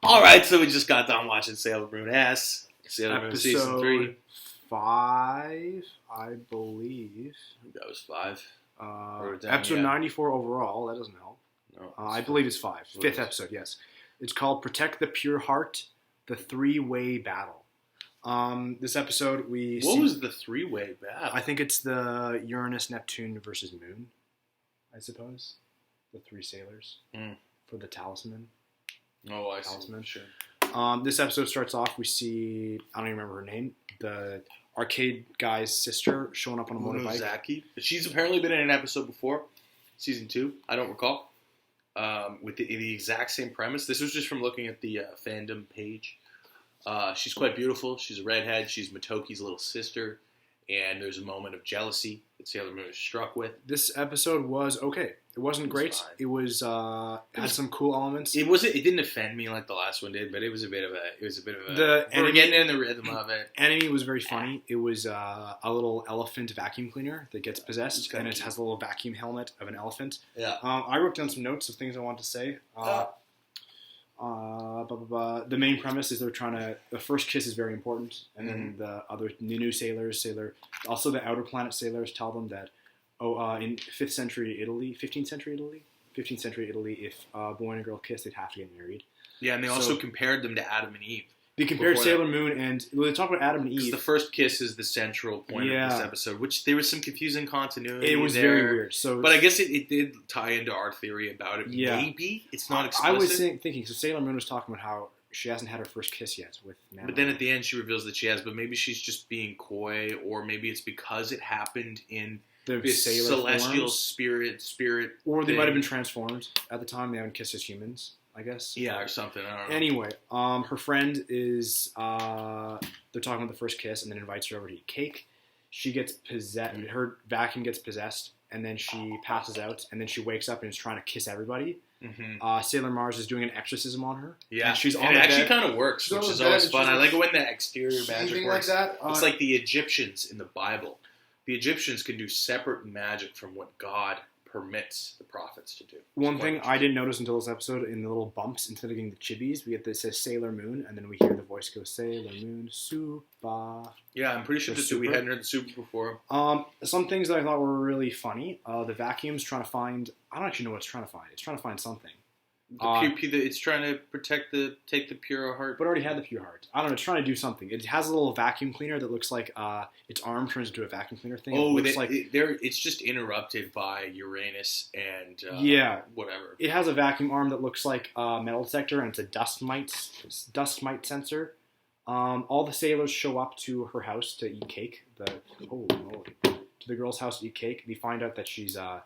All right, so we just got done watching Sailor Moon S. Sailor Moon Season 3. 5, I believe. That was 5. Episode 94 overall. That doesn't help. No, I believe it's 5. Fifth episode, yes. It's called Protect the Pure Heart, the Three-Way Battle. This episode, What was the three-way battle? I think it's the Uranus, Neptune versus Moon, I suppose. The three sailors for the talisman. Oh, I Talisman. see. Sure. This episode starts off, we see, I don't even remember her name, the arcade guy's sister showing up on a motorbike. Zaki. She's apparently been in an episode before, Season 2, I don't recall, with the exact same premise. This was just from looking at the fandom page. She's quite beautiful. She's a redhead. She's Motoki's little sister. And there's a moment of jealousy that Sailor Moon is struck with. This episode was okay. It wasn't great. Fine. It was had some cool elements. It didn't offend me like the last one did, but it was a bit of a. We're getting in the rhythm of it. Enemy was very funny. It was a little elephant vacuum cleaner that gets possessed, and it has a little vacuum helmet of an elephant. Yeah. I wrote down some notes of things I wanted to say. The main premise is they're trying to. The first kiss is very important, and then the new sailors, also the outer planet sailors, tell them that, in 15th century Italy, if a boy and a girl kiss, they'd have to get married. Yeah, and they also compared them to Adam and Eve. They compared Sailor Moon and they talk about Adam and Eve. The first kiss is the central point of this episode, which there was some confusing continuity. It was very weird. But I guess it did tie into our theory about it. Yeah. Maybe it's not explicit. I was thinking, so Sailor Moon was talking about how she hasn't had her first kiss yet with Nana. But then at the end she reveals that she has, but maybe she's just being coy, or maybe it's because it happened in the celestial spirit. Or they might have been transformed at the time. They haven't kissed as humans, I guess. Yeah, or something. I don't know. Anyway, her friend is, they're talking about the first kiss and then invites her over to eat cake. She gets possessed, her vacuum gets possessed, and then she passes out, and then she wakes up and is trying to kiss everybody. Sailor Mars is doing an exorcism on her. Yeah, and she's on it the actually bed. kind of works, which is always fun. I like it when the exterior magic works. Like that. It's like the Egyptians in the Bible. The Egyptians can do separate magic from what God permits the prophets to do. One thing I didn't notice until this episode, in the little bumps, instead of getting the chibis, we get this says Sailor Moon, and then we hear the voice go, Sailor Moon, Super. Yeah, I'm pretty sure we hadn't heard the Super before. Some things that I thought were really funny. The vacuum's trying to find, I don't actually know what it's trying to find. It's trying to find something. It's trying to take the pure heart. But it already had the pure heart. I don't know, it's trying to do something. It has a little vacuum cleaner that looks like its arm turns into a vacuum cleaner thing. It's just interrupted by Uranus and whatever. It has a vacuum arm that looks like a metal detector, and it's a dust mite sensor. All the sailors show up to her house to eat cake. To the girl's house to eat cake. They find out that her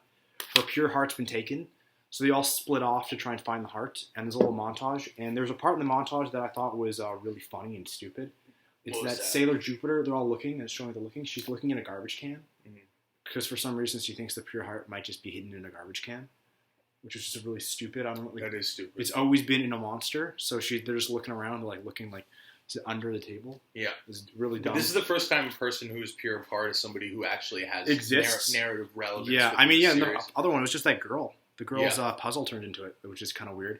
pure heart's been taken. So they all split off to try and find the heart, and there's a little montage. And there's a part in the montage that I thought was really funny and stupid. It's that Sailor Jupiter, they're all looking, and it's showing they're looking. She's looking in a garbage can, because for some reason she thinks the pure heart might just be hidden in a garbage can, which is just really stupid. I don't know. That is stupid. It's always been in a monster, so they're just looking around, looking is it under the table? Yeah. It's really dumb. This is the first time a person who is pure of heart is somebody who actually has narrative relevance. Yeah, the other one was just that girl. The girl's puzzle turned into it, which is kind of weird.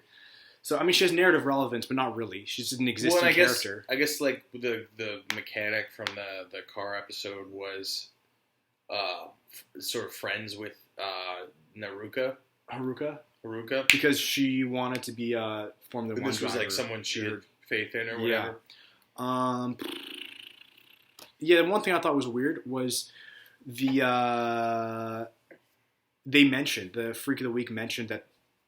So, she has narrative relevance, but not really. She's an existing character. I guess, the mechanic from the car episode was sort of friends with Haruka. Because she wanted to be Formula 1 driver. This was like someone she had faith in or whatever. The one thing I thought was weird was the Freak of the Week mentioned that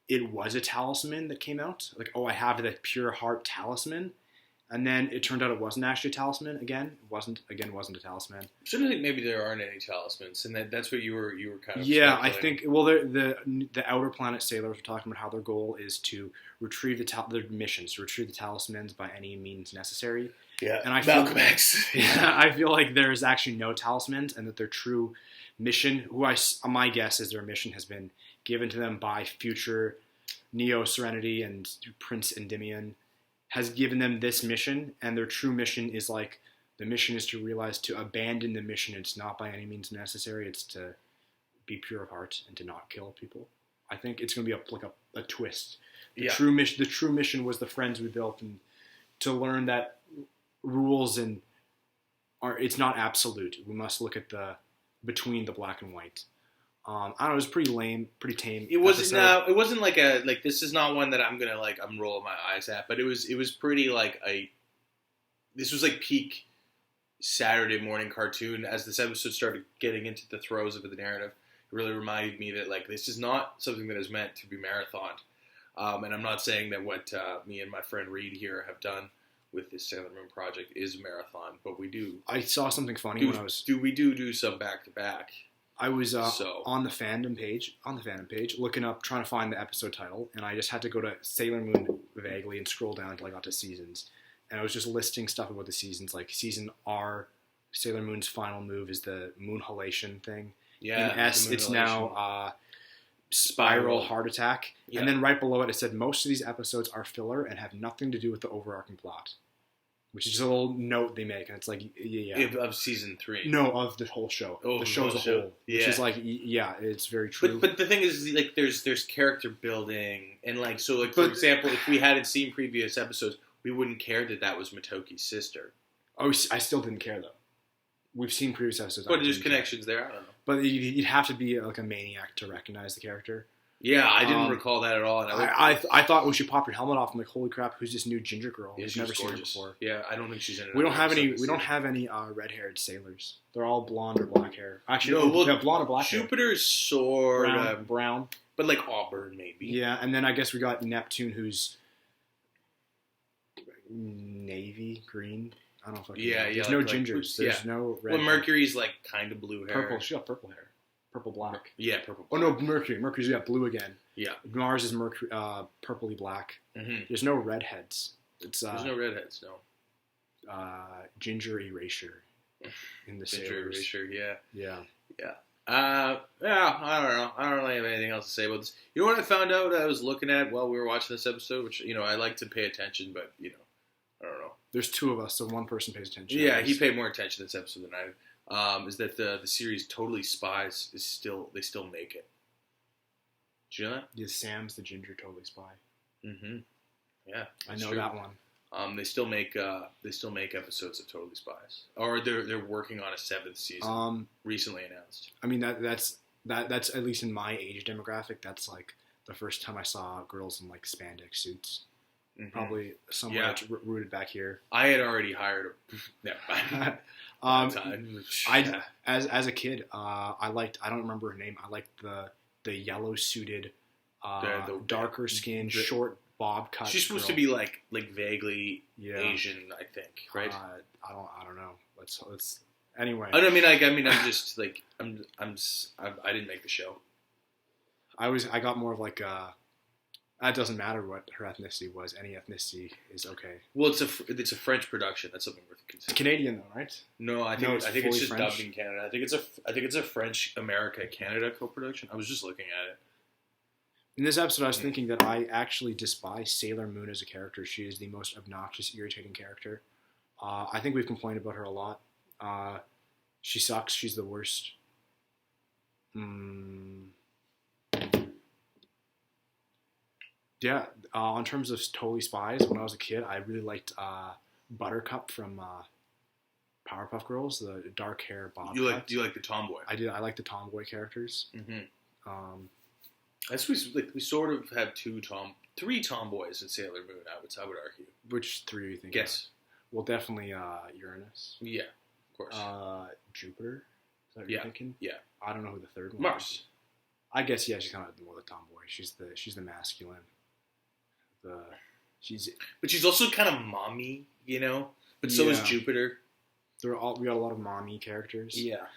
it was a talisman that came out. I have that pure heart talisman. And then it turned out it wasn't actually a talisman again. It wasn't a talisman. So I think maybe there aren't any talismans, and that's what you were kind of I think, the outer planet sailors were talking about how their goal is to retrieve their missions, to retrieve the talismans by any means necessary. Yeah, and I feel like there's actually no talismans, and that their true mission, my guess is their mission has been given to them by future Neo Serenity and Prince Endymion, has given them this mission, and their true mission is the mission is to realize to abandon the mission. It's not by any means necessary. It's to be pure of heart and to not kill people. I think it's going to be a twist. The true mission was the friends we built, and to learn that rules it's not absolute. We must look at the between the black and white. I don't know. It was pretty lame, pretty tame. It wasn't. No, it wasn't like a like. This is not one that I'm gonna like. I'm rolling my eyes at, but it was pretty like a. This was like peak Saturday morning cartoon. As this episode started getting into the throes of the narrative, it really reminded me that like this is not something that is meant to be marathoned. And I'm not saying that what me and my friend Reed here have done with this Sailor Moon project is a marathon, but we do. I saw something funny when I was. We do some back to back. I was on the fandom page, looking up, trying to find the episode title, and I just had to go to Sailor Moon vaguely and scroll down until I got to seasons. And I was just listing stuff about the seasons, like season R, Sailor Moon's final move is the moon halation thing. Yeah. In S, it's now Spiral Heart Attack. Yeah. And then right below it said most of these episodes are filler and have nothing to do with the overarching plot. Which is just a little note they make, and it's like, yeah. Of season 3. No, of the whole show. Oh, the show as a whole. Yeah. Which is like, yeah, it's very true. But the thing is, like, there's character building, and like, so like, for example, if we hadn't seen previous episodes, we wouldn't care that was Matoki's sister. Oh, I still didn't care, though. We've seen previous episodes. But there's connections there, I don't know. But you'd have to be like a maniac to recognize the character. Yeah, I didn't recall that at all. And I thought when she popped her helmet off, I'm like, holy crap, who's this new ginger girl? Yeah, We've never seen her before. Yeah, I don't think she's in it. We don't have any red-haired sailors. They're all blonde or black hair. Actually, no, blonde or black hair. Jupiter's sort of brown, but like auburn maybe. Yeah, and then I guess we got Neptune, who's navy green. I don't fucking know. There's no gingers. There's no red. Well, Mercury's like kind of blue hair. Purple. She got purple hair. Purple black. Yeah, purple. Black. Oh no, Mercury. Mercury's got blue again. Yeah. Mars is purpley black. Mm-hmm. There's no redheads. There's no redheads. No. Ginger erasure in the Ginger Sailors. erasure. Yeah. Yeah. Yeah. I don't know. I don't really have anything else to say about this. You know what I found out? I was looking at while we were watching this episode, which I like to pay attention, but I don't know. There's two of us, so one person pays attention. Yeah, he paid more attention to this episode than I did. Is that the series Totally Spies they still make it? Do you know that? Yeah, Sam's the ginger Totally Spy. Mm-hmm. Yeah, I know that one. They still make episodes of Totally Spies, or they're working on a 7th season. Recently announced. I mean that's at least in my age demographic. That's like the first time I saw girls in like spandex suits. Mm-hmm. Probably somewhere rooted back here. I had already hired a as a kid, I don't remember her name. I liked the yellow suited, the darker skinned, short bob cut. She's supposed to be like vaguely Asian, I think, right? I don't know. Let's anyway. I I'm just like I didn't make the show. I got more of like it doesn't matter what her ethnicity was. Any ethnicity is okay. Well, it's a French production. That's something worth considering. It's Canadian though, right? No, I think it's just dubbed in Canada. I think it's a French America Canada co-production. I was just looking at it. In this episode, I was thinking that I actually despise Sailor Moon as a character. She is the most obnoxious, irritating character. I think we've complained about her a lot. She sucks. She's the worst. Yeah, in terms of Totally Spies, when I was a kid, I really liked Buttercup from Powerpuff Girls, the dark hair bob. Do you like the tomboy? I did. I like the tomboy characters. Mm-hmm. We sort of have three tomboys in Sailor Moon. I would argue. Which three do you think? Yes. Well, definitely Uranus. Yeah, of course. Jupiter. Is that what you're thinking? Yeah. I don't know who the third one Mars. is. I guess she's kind of more the tomboy. She's the masculine. But she's also kind of mommy, But so is Jupiter. We got a lot of mommy characters. Yeah.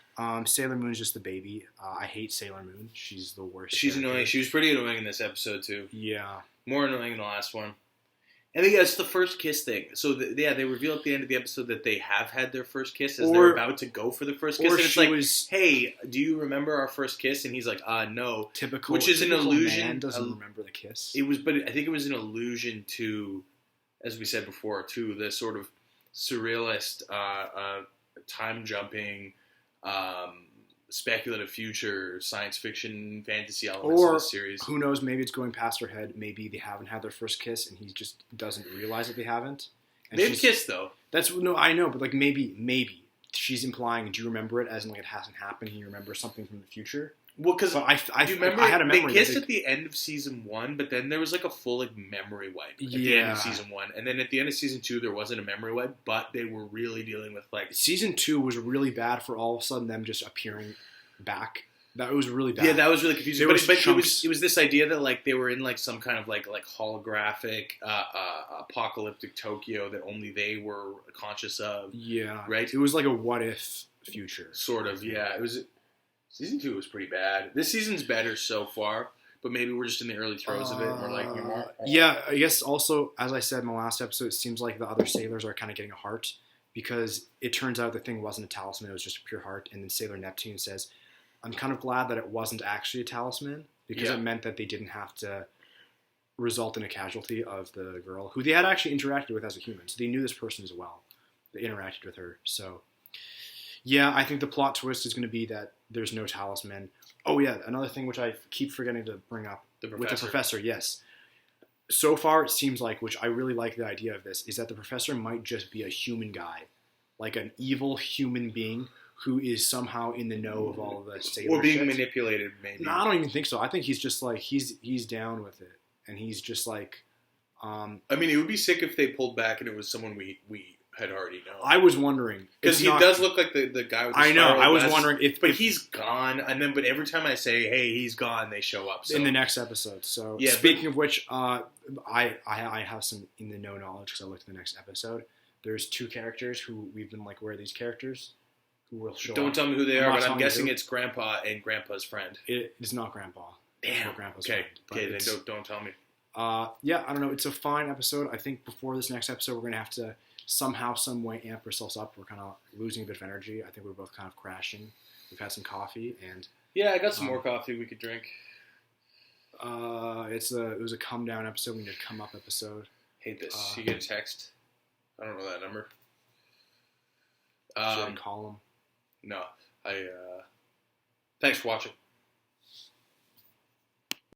Sailor Moon's just the baby. I hate Sailor Moon. She's the worst. She's annoying. She was pretty annoying in this episode too. Yeah. More annoying in the last one. And yeah, it's the first kiss thing. So they reveal at the end of the episode that they have had their first kiss as they're about to go for the first kiss. And it's like, hey, do you remember our first kiss? And he's like, no. Typical. Which is an illusion. Man doesn't remember the kiss. But I think it was an allusion to, as we said before, to the sort of surrealist, time jumping, speculative future, science fiction, fantasy elements of this series. Who knows? Maybe it's going past her head. Maybe they haven't had their first kiss, and he just doesn't realize that they haven't. And they've kissed though. I know, but like maybe she's implying. Do you remember it? As in, like it hasn't happened. And you remember something from the future. Well, because I remember I had a memory. They kissed at the end of season 1, but then there was like a full like memory wipe at the end of season 1, and then at the end of season 2 there wasn't a memory wipe, but they were really dealing with like season 2 was really bad for all of a sudden them just appearing back. That was really bad. Yeah, that was really confusing. But it was this idea that like they were in like some kind of like holographic apocalyptic Tokyo that only they were conscious of. Yeah, right. It was like a what if future. Sort of. Yeah, it was. Season 2 was pretty bad. This season's better so far, but maybe we're just in the early throes of it. And we're like, yeah, I guess also, as I said in the last episode, it seems like the other sailors are kind of getting a heart because it turns out the thing wasn't a talisman, it was just a pure heart. And then Sailor Neptune says, I'm kind of glad that it wasn't actually a talisman because it meant that they didn't have to result in a casualty of the girl who they had actually interacted with as a human. So they knew this person as well. They interacted with her. So, yeah, I think the plot twist is going to be that there's no talisman. Oh, yeah, another thing which I keep forgetting to bring up with the professor, yes. So far, it seems like, which I really like the idea of this, is that the professor might just be a human guy. Like an evil human being who is somehow in the know of all of the sailor or being shit. manipulated, maybe. No, I don't even think so. I think he's just like, he's down with it. And he's just like... I mean, it would be sick if they pulled back and it was someone we had already known. I was wondering because he does look like the guy with the I know. I was vest, wondering if, but he's gone. And then, but every time I say, "Hey, he's gone," they show up in the next episode. So yeah, speaking of which, I have some in the know knowledge because I looked at the next episode. There's 2 characters who we've been like, where are these characters? Who will show Don't up. tell me who they are, but I'm guessing it's Grandpa and Grandpa's friend. It is not Grandpa. Damn. Grandpa's friend. Okay, then don't tell me. Yeah, I don't know. It's a fine episode. I think before this next episode, we're gonna have to somehow, some way amp ourselves up. We're kind of losing a bit of energy. I think we're both kind of crashing. We've had some coffee and yeah, I got some more coffee we could drink. It was a come down episode. We need a come up episode. Hate this. You get a text. I don't know that number. Should I call him? No. Thanks for watching.